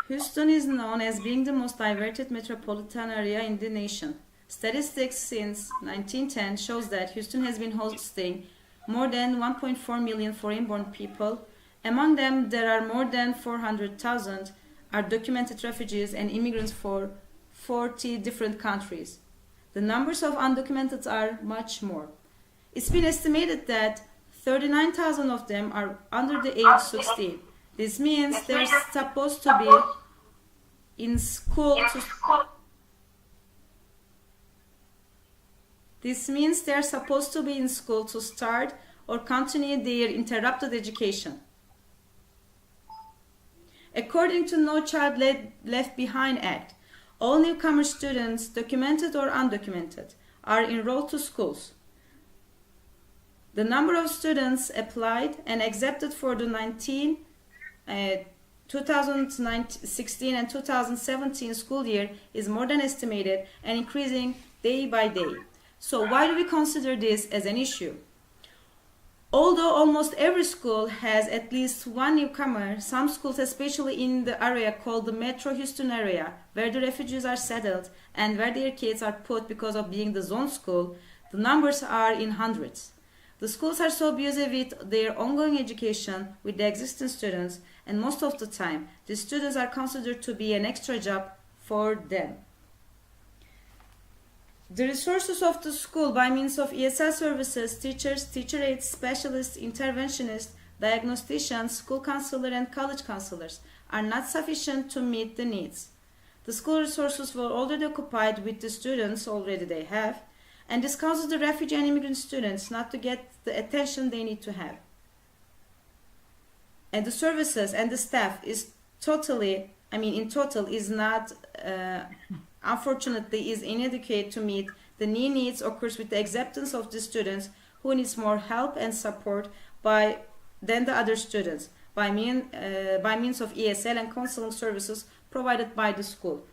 Houston is known as being the most diverted metropolitan area in the nation. Statistics since 1910 shows that Houston has been hosting more than 1.4 million foreign-born people. Among them, there are more than 400,000 are documented refugees and immigrants for 40 different countries. The numbers of undocumented are much more. It's been estimated that 39,000 of them are under the age of 16. This means they're supposed to be in school to start or continue their interrupted education. According to No Child Left Behind Act, all newcomer students, documented or undocumented, are enrolled to schools. The number of students applied and accepted for the 2016 and 2017 school year is more than estimated and increasing day by day. So why do we consider this as an issue? Although almost every school has at least one newcomer, some schools, especially in the area called the Metro Houston area, where the refugees are settled and where their kids are put because of being the zone school, the numbers are in hundreds. The schools are so busy with their ongoing education with the existing students, and most of the time, the students are considered to be an extra job for them. The resources of the school by means of ESL services, teachers, teacher aides, specialists, interventionists, diagnosticians, school counselor and college counselors are not sufficient to meet the needs. The school resources were already occupied with the students already they have, and this causes the refugee and immigrant students not to get the attention they need to have. And the services and the staff is in total is not unfortunately is inadequate to meet the needs occurs with the acceptance of the students who needs more help and support than the other students by means of ESL and counseling services provided by the school.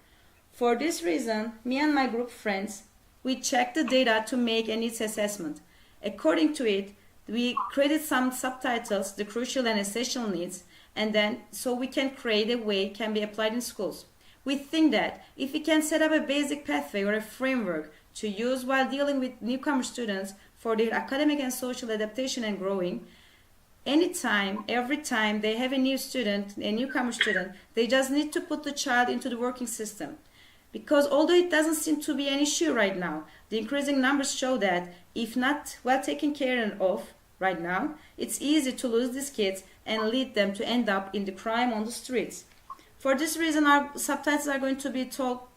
For this reason, me and my group friends, we checked the data to make a needs assessment. According to it, we created some subtitles, the crucial and essential needs, and then so we can create a way can be applied in schools. We think that if we can set up a basic pathway or a framework to use while dealing with newcomer students for their academic and social adaptation and growing, anytime, every time they have a newcomer student, they just need to put the child into the working system. Because although it doesn't seem to be an issue right now, the increasing numbers show that if not well taken care of right now, it's easy to lose these kids and lead them to end up in the crime on the streets. For this reason, our subtitles are going to be taught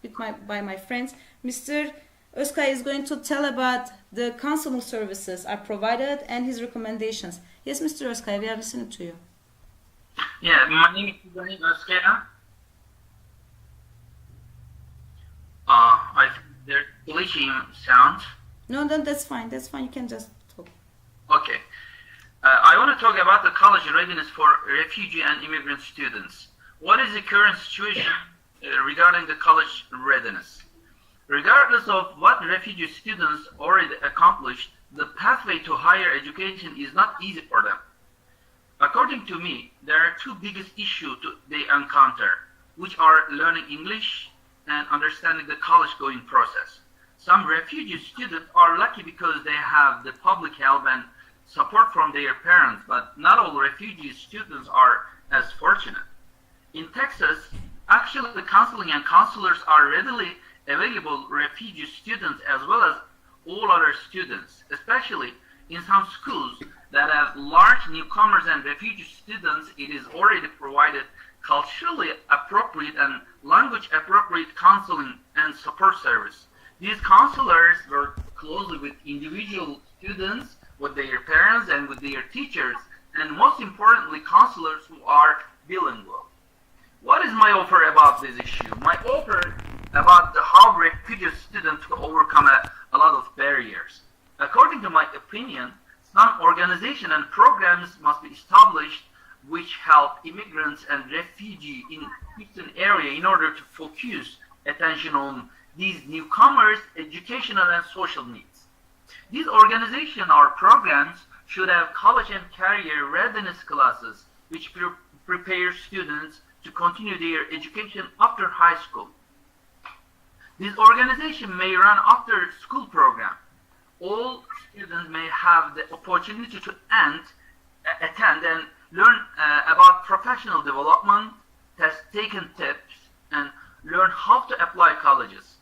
by my friends. Mr. Özkay is going to tell about the counseling services are provided and his recommendations. Yes, Mr. Özkay, we are listening to you. Yeah, my name is Ibrahim Özkaya. I think there's glitching sounds. No, that's fine. That's fine. You can just talk. Okay. I want to talk about the college readiness for refugee and immigrant students. What is the current situation regarding the college readiness? Regardless of what refugee students already accomplished, the pathway to higher education is not easy for them. According to me, there are two biggest issues they encounter, which are learning English and understanding the college-going process. Some refugee students are lucky because they have the public help and support from their parents, but not all refugee students are as fortunate. In Texas, actually the counseling and counselors are readily available refugee students as well as all other students, especially in some schools that have large newcomers and refugee students. It is already provided culturally appropriate and language appropriate counseling and support service. These counselors work closely with individual students, with their parents and with their teachers, and most importantly, counselors who are bilingual. What is my offer about this issue? My offer about how refugee students will overcome a lot of barriers. According to my opinion, some organization and programs must be established which help immigrants and refugees in Houston area in order to focus attention on these newcomers' educational and social needs. These organizations or programs should have college and career readiness classes which prepare students to continue their education after high school. This organization may run after-school program. All students may have the opportunity to attend and learn about professional development, taken tips, and learn how to apply colleges.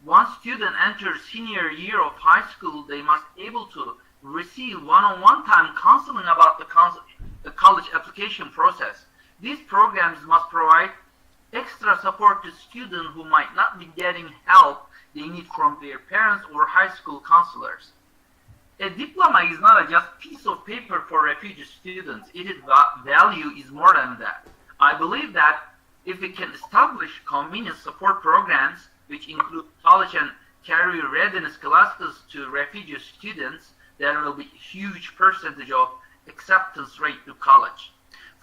Once student enters senior year of high school, they must be able to receive one-on-one time counseling about the college application process. These programs must provide extra support to students who might not be getting help they need from their parents or high school counselors. A diploma is not just a piece of paper for refugee students. Its value is more than that. I believe that if we can establish convenient support programs, which include college and career readiness classes to refugee students, there will be a huge percentage of acceptance rate to college.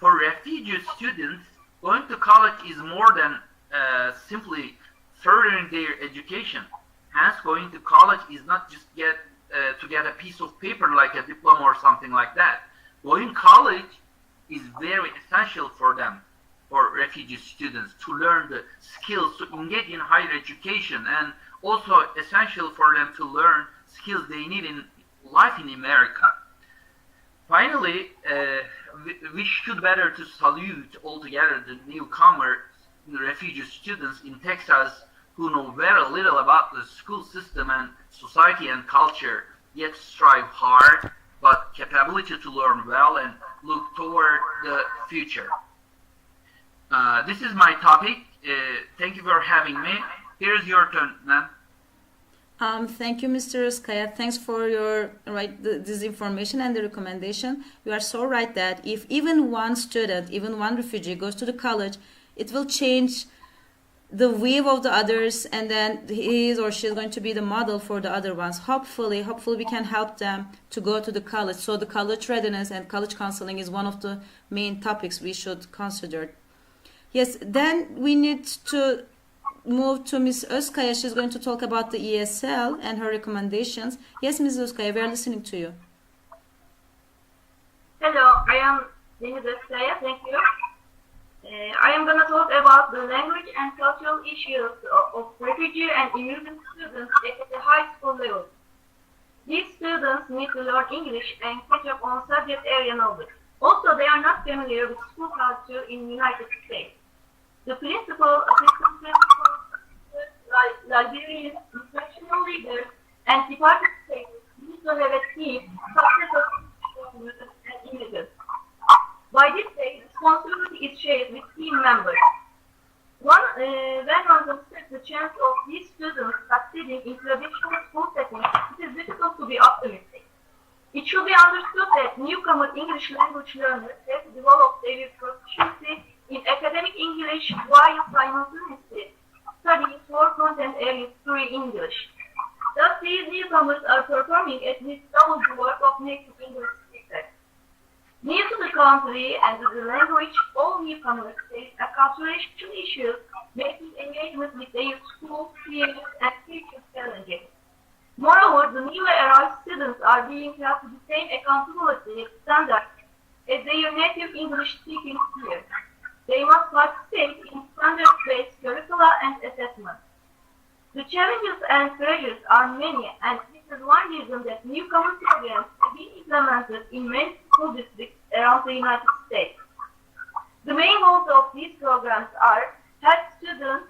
For refugee students, going to college is more than simply furthering their education. Hence, going to college is not just to get a piece of paper like a diploma or something like that. Going to college is very essential for them, for refugee students, to learn the skills to engage in higher education, and also essential for them to learn skills they need in life in America. Finally, we should better to salute altogether the newcomer refugee students in Texas who know very little about the school system and society and culture, yet strive hard, but capability to learn well and look toward the future. This is my topic. Thank you for having me. Here's your turn, ma'am. Thank you, Mr. Özkaya. Thanks for your this information and the recommendation. You are so right that if even one student, even one refugee goes to the college, it will change the view of the others, and then he is or she is going to be the model for the other ones. Hopefully we can help them to go to the college. So the college readiness and college counseling is one of the main topics we should consider. Yes, then we need to move to Ms. Özkaya. She's going to talk about the ESL and her recommendations. Yes, Ms. Özkaya, we are listening to you. Hello, I am Ms. Özkaya. Thank you. I am going to talk about the language and cultural issues of refugee and immigrant students at the high school level. These students need to learn English and catch up on subject area knowledge. Also, they are not familiar with school culture in the United States. The principal, assistant principal, librarians, instructional leaders, and department staff need to have a team consisting of students and immigrants. By this way, responsibility is shared with team members. When one considers the chance of these students succeeding in traditional school settings, it is difficult to be optimistic. It should be understood that newcomer English language learners have to develop their proficiency in academic English while simultaneously studying core content areas through English. Thus, these newcomers are performing at least double the work of native English speakers. New to the country and to the language, all newcomers face acculturation issues, making engagement with their school, peers, and teachers challenging. Moreover, the newly arrived students are being held to the same accountability standards as their native English-speaking peers. They must participate in standards-based curricula and assessment. The challenges and pressures are many, and this is one reason that newcomer programs have been implemented in many school districts around the United States. The main goals of these programs are help students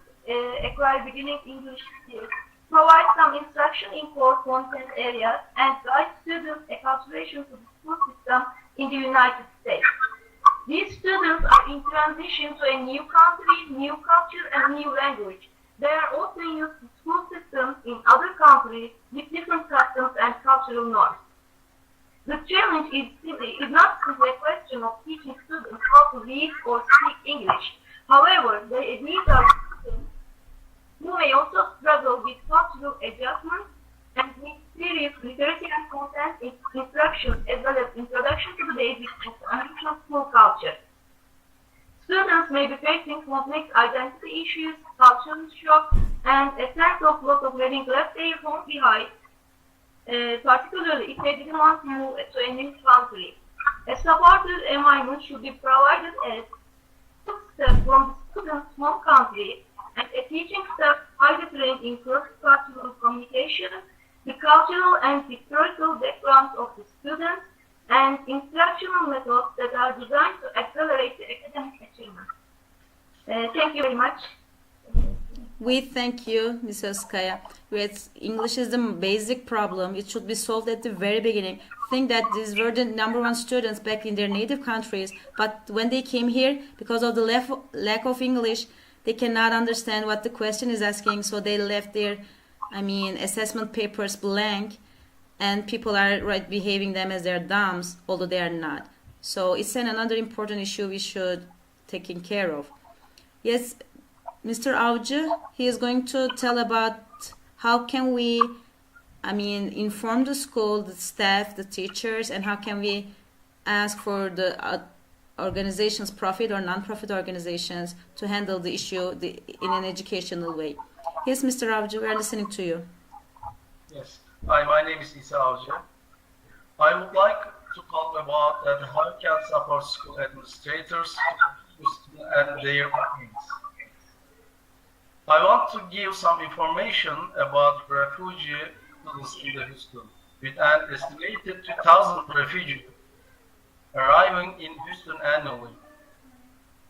acquire beginning English skills, provide some instruction in core content areas, and guide students' acculturation to the school system in the United States. These students are in transition to a new country, new culture, and new language. They are also used to school systems in other countries with different customs and cultural norms. The challenge is not simply a question of teaching students how to read or speak English. However, these are students who may also struggle with cultural adjustments and need serious literacy and content instruction as well as introduction to the basics of the American school culture. Students may be facing complex identity issues, cultural shock, and a sense of loss of having left their home behind, particularly if they didn't want to move to a new country. A supportive environment should be provided as staff from the student's home country and a teaching staff highly trained in cross-cultural communication, the cultural and historical backgrounds of the students, and instructional methods that are designed to accelerate the academic achievement. Thank you very much. We thank you, Mrs. Kaya. English is the basic problem. It should be solved at the very beginning. Think that these were the number one students back in their native countries, but when they came here, because of the lack of English, they cannot understand what the question is asking, so they left their, assessment papers blank, and people are behaving them as they're dumbs, although they are not. So it's another important issue we should take care of. Yes, Mr. Avcı, he is going to tell about how can we, inform the school, the staff, the teachers, and how can we ask for the organizations, profit or non-profit organizations, to handle the issue in an educational way. Yes, Mr. Avcı, we are listening to you. Yes. Hi, my name is İsa Avcı. I would like to talk about how can support school administrators and their needs. I want to give some information about refugee students in the Houston. With an estimated 2,000 refugees arriving in Houston annually,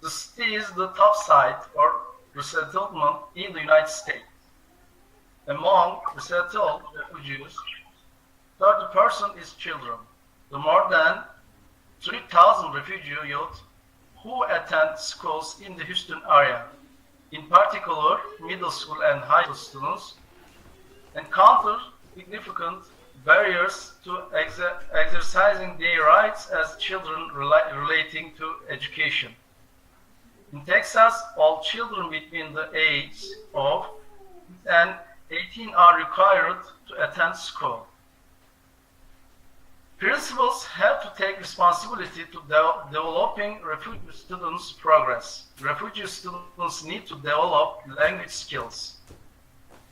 the city is the top site for resettlement in the United States. Among resettled refugees, 30% is children. The more than 3,000 refugee youth who attend schools in the Houston area, in particular middle school and high school students, encounter significant barriers to exercising their rights as children relating to education. In Texas, all children between the age of 10 and 18 are required to attend school. Principals have to take responsibility to developing refugee students' progress. Refugee students need to develop language skills.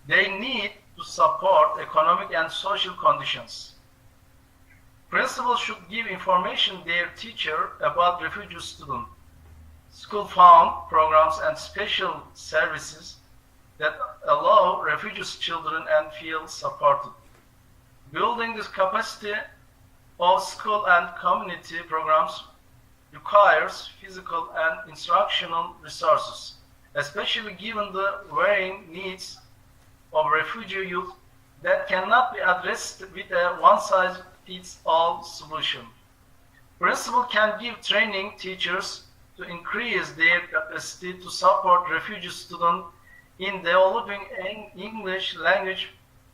They need to support economic and social conditions. Principals should give information to their teacher about refugee students, school-found programs and special services that allow refugee children and feel supported. Building this capacity of school and community programs requires physical and instructional resources, especially given the varying needs of refugee youth that cannot be addressed with a one-size-fits-all solution. Principals can give training teachers to increase their capacity to support refugee students in developing English language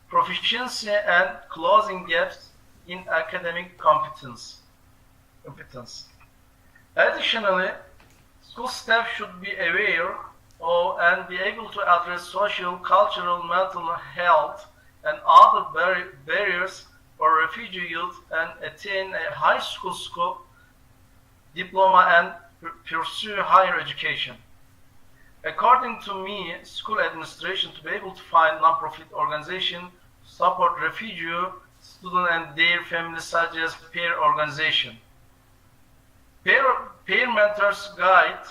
proficiency and closing gaps in academic competence. Additionally, school staff should be aware of and be able to address social, cultural, mental health, and other barriers for refugee youth and attain a high school diploma and pursue higher education. According to me, school administration to be able to find non-profit organization to support refugee students and their families, such as peer organization. Peer mentors guide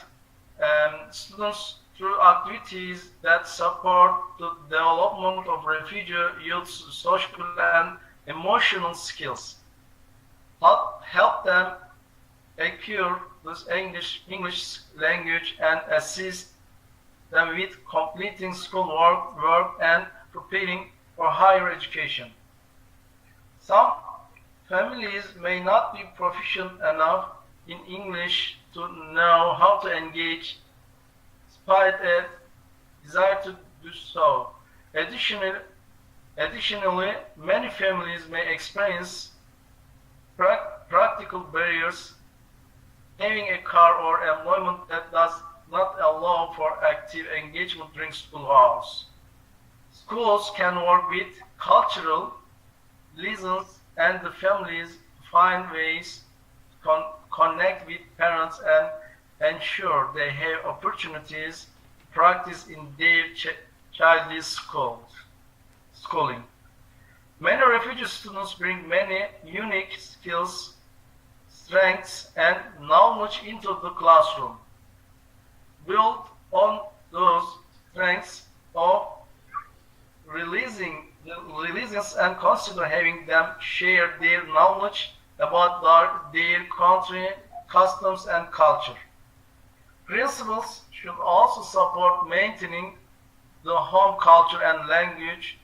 students through activities that support the development of refugee youth's social and emotional skills. Help them acquire this English language and assist them with completing school work and preparing for higher education. Some families may not be proficient enough in English to know how to engage, despite a desire to do so. Additionally, many families may experience practical barriers, having a car or employment that does not allow for active engagement during school hours. Schools can work with cultural liaisons and the families to find ways to connect with parents and ensure they have opportunities to practice in their child's schooling. Many refugee students bring many unique skills, strengths, and knowledge into the classroom. build on those strengths of religions and consider having them share their knowledge about their country, customs, and culture. Principals should also support maintaining the home culture and language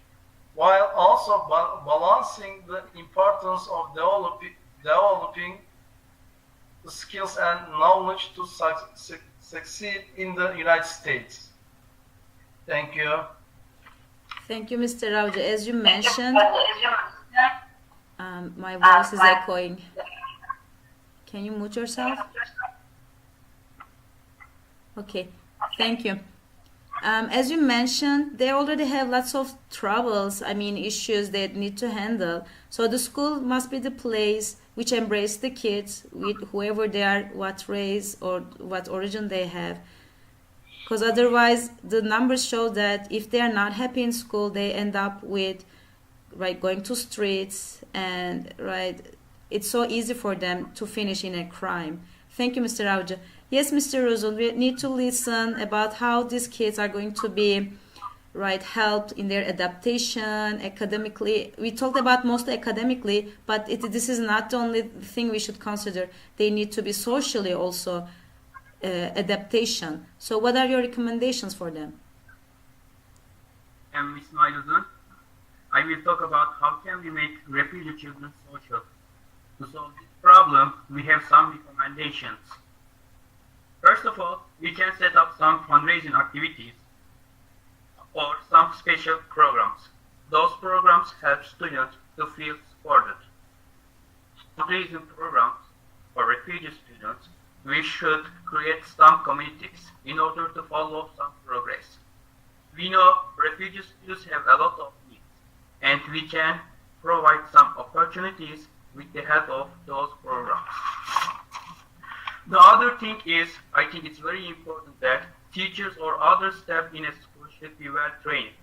while also balancing the importance of developing the skills and knowledge to succeed in the United States. Thank you. Thank you, Mr. Rauja. As you mentioned, my voice is echoing. Can you mute yourself? Okay, thank you. As you mentioned, they already have lots of troubles, issues they need to handle. So the school must be the place which embrace the kids with whoever they are, what race or what origin they have. Because otherwise, the numbers show that if they are not happy in school, they end up with going to streets, and it's so easy for them to finish in a crime. Thank you, Mr. Rauja. Yes, Mr. Ruzul, we need to listen about how these kids are going to be helped in their adaptation academically. We talked about mostly academically, but this is not the only thing we should consider. They need to be socially also adaptation. So what are your recommendations for them? I'm Ms. Mailuzun. I will talk about how can we make refugee children social. To solve this problem, we have some recommendations. First of all, we can set up some fundraising activities or some special programs. Those programs help students to feel supported. Fundraising programs for refugee students, we should create some communities in order to follow some progress. We know refugee students have a lot of needs, and we can provide some opportunities with the help of those programs. The other thing is, I think it's very important that teachers or other staff in a school should be well trained,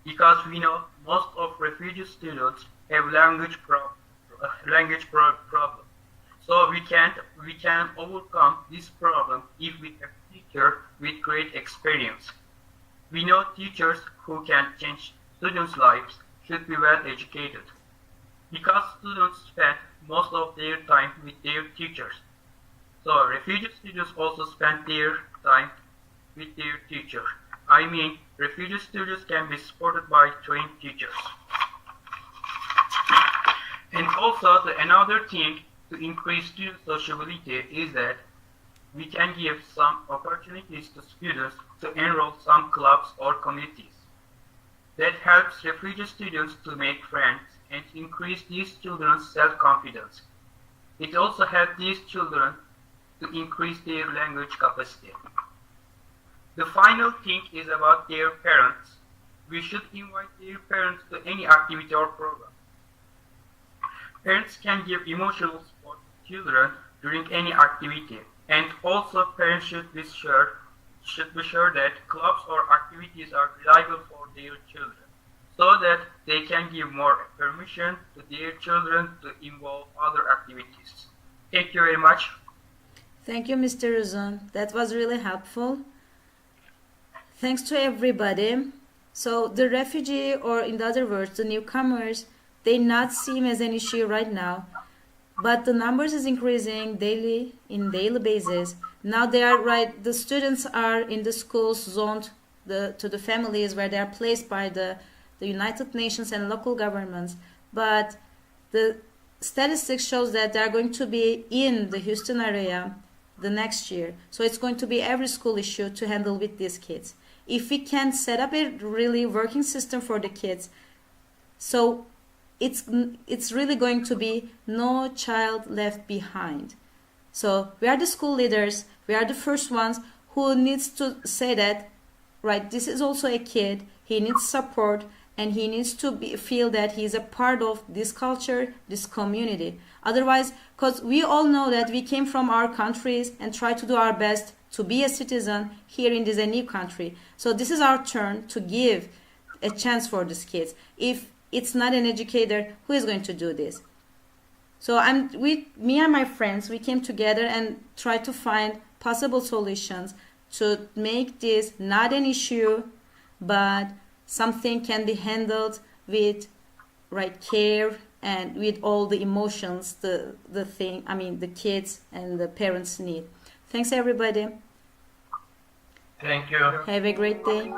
because we know most of refugee students have language problem. So we can overcome this problem if we have a teacher with great experience. We know teachers who can change students' lives should be well educated, because students spend most of their time with their teachers. So refugee students also spend their time with their teacher. Refugee students can be supported by trained teachers. And also another thing to increase student sociability is that we can give some opportunities to students to enroll some clubs or communities. That helps refugee students to make friends and increase these children's self-confidence. It also helps these children to increase their language capacity. The final thing is about their parents. We should invite their parents to any activity or program. Parents can give emotional support to children during any activity, and also parents should be sure that clubs or activities are reliable for their children, so that they can give more permission to their children to involve other activities. Thank you very much. Thank you, Mr. Ruzun. That was really helpful. Thanks to everybody. So the refugee, or in other words, the newcomers, they not seem as an issue right now, but the numbers is increasing daily basis. Now they are the students are in the schools zoned to the families where they are placed by the United Nations and local governments, but the statistics shows that they are going to be in the Houston area the next year. So it's going to be every school issue to handle with these kids. If we can set up a really working system for the kids, so it's really going to be no child left behind. So we are the school leaders, we are the first ones who needs to say that, this is also a kid, he needs support, and he needs to feel that he is a part of this culture, this community. Otherwise, because we all know that we came from our countries and try to do our best to be a citizen here in this new country. So this is our turn to give a chance for these kids. If it's not an educator, who is going to do this? So me and my friends, we came together and tried to find possible solutions to make this not an issue, but something can be handled with right care and with all the emotions the kids and the parents need. Thanks everybody. Thank you. Have a great day.